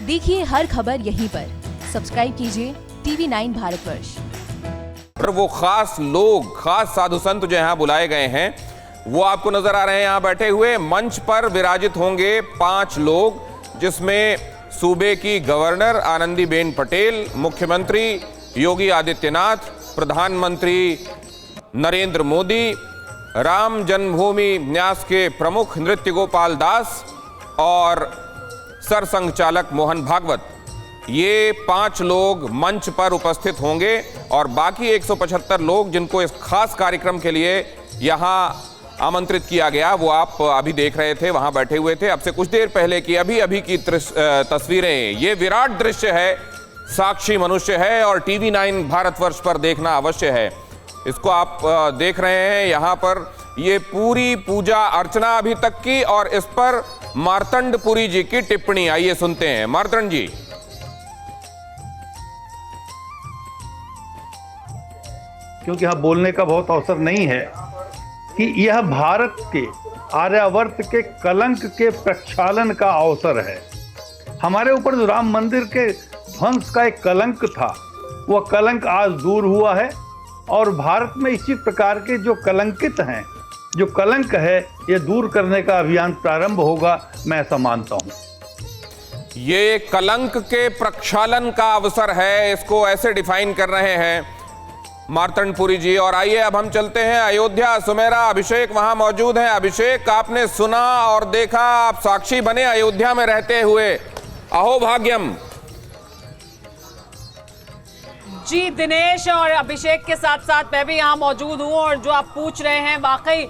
देखिए हर खबर यहीं पर। सब्सक्राइब कीजिए TV9 भारतवर्ष। और वो खास लोग, खास साधु संत जो यहाँ बुलाए गए हैं वो आपको नजर आ रहे हैं यहाँ बैठे हुए। मंच पर विराजित होंगे 5 लोग, जिसमें सूबे की गवर्नर आनंदीबेन पटेल, मुख्यमंत्री योगी आदित्यनाथ, प्रधानमंत्री नरेंद्र मोदी, राम जन्मभूमि न्यास के प्रमुख नृत्य गोपाल दास और सरसंघ चालक मोहन भागवत। ये 5 लोग मंच पर उपस्थित होंगे और बाकी 175 लोग जिनको इस खास कार्यक्रम के लिए यहाँ आमंत्रित किया गया वो आप अभी देख रहे थे, वहां बैठे हुए थे। अब से कुछ देर पहले की अभी की तस्वीरें, ये विराट दृश्य है, साक्षी मनुष्य है और TV9 भारतवर्ष पर देखना अवश्य है। इसको आप देख रहे हैं यहाँ पर, ये पूरी पूजा अर्चना अभी तक की और इस पर मार्तंडपुरी जी की टिप्पणी। आइए सुनते हैं मार्तंड जी। क्योंकि यहाँ बोलने का बहुत अवसर नहीं है कि यह भारत के आर्यावर्त के कलंक के प्रक्षालन का अवसर है। हमारे ऊपर जो राम मंदिर के ध्वंस का एक कलंक था, वह कलंक आज दूर हुआ है और भारत में इसी प्रकार के जो कलंकित हैं, जो कलंक है, ये दूर करने का अभियान प्रारंभ होगा, मैं ऐसा मानता हूं। ये कलंक के प्रक्षालन का अवसर है, इसको ऐसे डिफाइन कर रहे हैं मार्तंडपुरी जी। और आइए अब हम चलते हैं अयोध्या। सुमेरा, अभिषेक वहां मौजूद हैं। अभिषेक, आपने सुना और देखा, आप साक्षी बने अयोध्या में रहते हुए, अहो भाग्यम। जी दिनेश और अभिषेक के साथ साथ मैं भी यहाँ मौजूद हूँ और जो आप पूछ रहे हैं, वाकई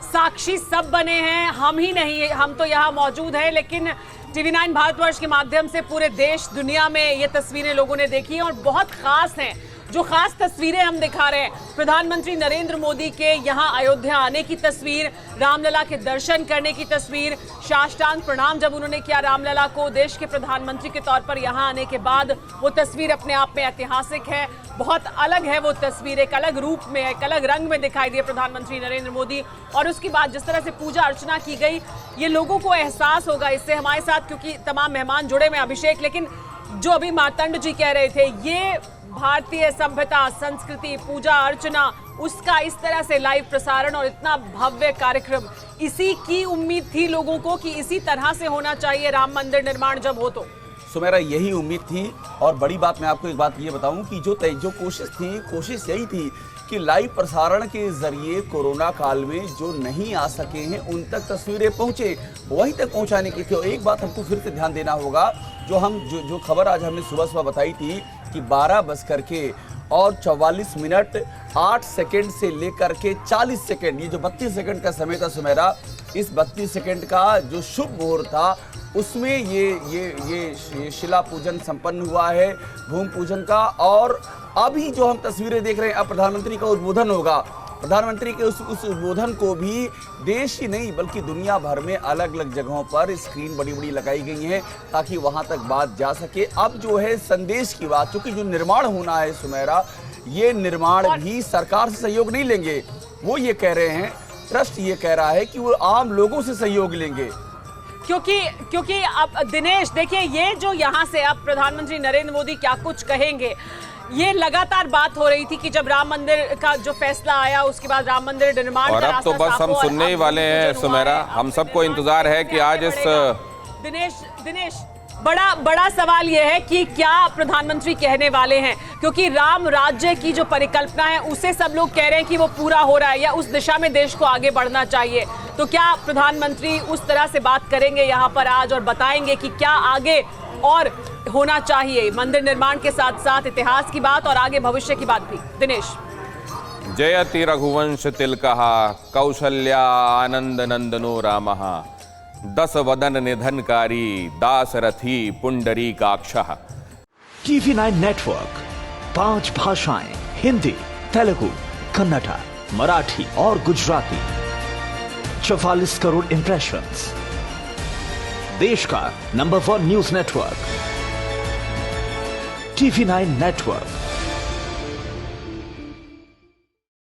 साक्षी सब बने हैं, हम ही नहीं, हम तो यहाँ मौजूद हैं, लेकिन TV9 भारतवर्ष के माध्यम से पूरे देश दुनिया में ये तस्वीरें लोगों ने देखी हैं और बहुत खास हैं। जो खास तस्वीरें हम दिखा रहे हैं, प्रधानमंत्री नरेंद्र मोदी के यहाँ अयोध्या आने की तस्वीर, रामलला के दर्शन करने की तस्वीर, साष्टांग प्रणाम जब उन्होंने किया रामलला को देश के प्रधानमंत्री के तौर पर यहाँ आने के बाद, वो तस्वीर अपने आप में ऐतिहासिक है, बहुत अलग है वो तस्वीर, एक अलग रूप में, एक अलग रंग में दिखाई दिए प्रधानमंत्री नरेंद्र मोदी। और उसके बाद जिस तरह से पूजा अर्चना की गई, ये लोगों को एहसास होगा इससे। हमारे साथ क्योंकि तमाम मेहमान जुड़े हुए अभिषेक, लेकिन जो अभी मार्तंड जी कह रहे थे, ये भारतीय सभ्यता, संस्कृति, पूजा अर्चना, उसका इस तरह से लाइव प्रसारण और इतना भव्य कार्यक्रम, इसी की उम्मीद थी लोगों को कि इसी तरह से होना चाहिए राम मंदिर निर्माण जब हो तो। सुमेरा, यही उम्मीद थी। और बड़ी बात, मैं आपको एक बात ये बताऊं कि जो कोशिश यही थी कि लाइव प्रसारण के जरिए कोरोना काल में जो नहीं आ सके हैं उन तक तस्वीरें पहुंचे, वहीं तक पहुंचाने की थी। और एक बात हमको फिर से ध्यान देना होगा, जो खबर आज हमने सुबह बताई थी कि 12:44 8 सेकंड से लेकर के 40 सेकंड, ये जो 32 सेकंड का समय था सुमेरा, इस 32 सेकंड का जो शुभ मुहूर्त था उसमें ये शिला पूजन संपन्न हुआ है, भूमि पूजन का। और अभी जो हम तस्वीरें देख रहे हैं, अब प्रधानमंत्री का उद्बोधन होगा। प्रधानमंत्री के उस उद्बोधन को भी देश ही नहीं बल्कि दुनिया भर में अलग अलग जगहों पर स्क्रीन बड़ी लगाई गई हैं ताकि वहां तक बात जा सके। अब जो है संदेश की बात, क्योंकि जो निर्माण होना है सुमेरा, ये निर्माण भी सरकार से सहयोग नहीं लेंगे। वो ये कह रहे हैं, ट्रस्ट ये कह रहा है कि वो आम लोगों से सहयोग लेंगे। क्योंकि अब दिनेश देखिए, ये जो यहाँ से अब प्रधानमंत्री नरेंद्र मोदी क्या कुछ कहेंगे, ये लगातार बात हो रही थी कि जब राम मंदिर का जो फैसला आया उसके बाद राम मंदिर निर्माण और अब तो बस हम सुनने ही वाले हैं सुमेरा। हम सबको इंतजार है कि आज इस दिनेश बड़ा सवाल यह है कि क्या प्रधानमंत्री कहने वाले हैं, क्योंकि राम राज्य की जो परिकल्पना है उसे सब लोग कह रहे हैं कि वो पूरा हो रहा है या उस दिशा में देश को आगे बढ़ना चाहिए। तो क्या प्रधानमंत्री उस तरह से बात करेंगे यहाँ पर आज और बताएंगे कि क्या आगे और होना चाहिए, मंदिर निर्माण के साथ साथ इतिहास की बात और आगे भविष्य की बात भी। दिनेश। जयति रघुवंश तिलकः कौशल्या आनंद नंदनो रामः, 10 वदन निधनकारी दासरथी पुंडरीकाक्षः। TV9 नेटवर्क 5 भाषाएं, हिंदी, तेलुगु, कन्नड़ा, मराठी और गुजराती, 44 करोड़ इंप्रेशंस, देश का number 1 news network. TV9 network.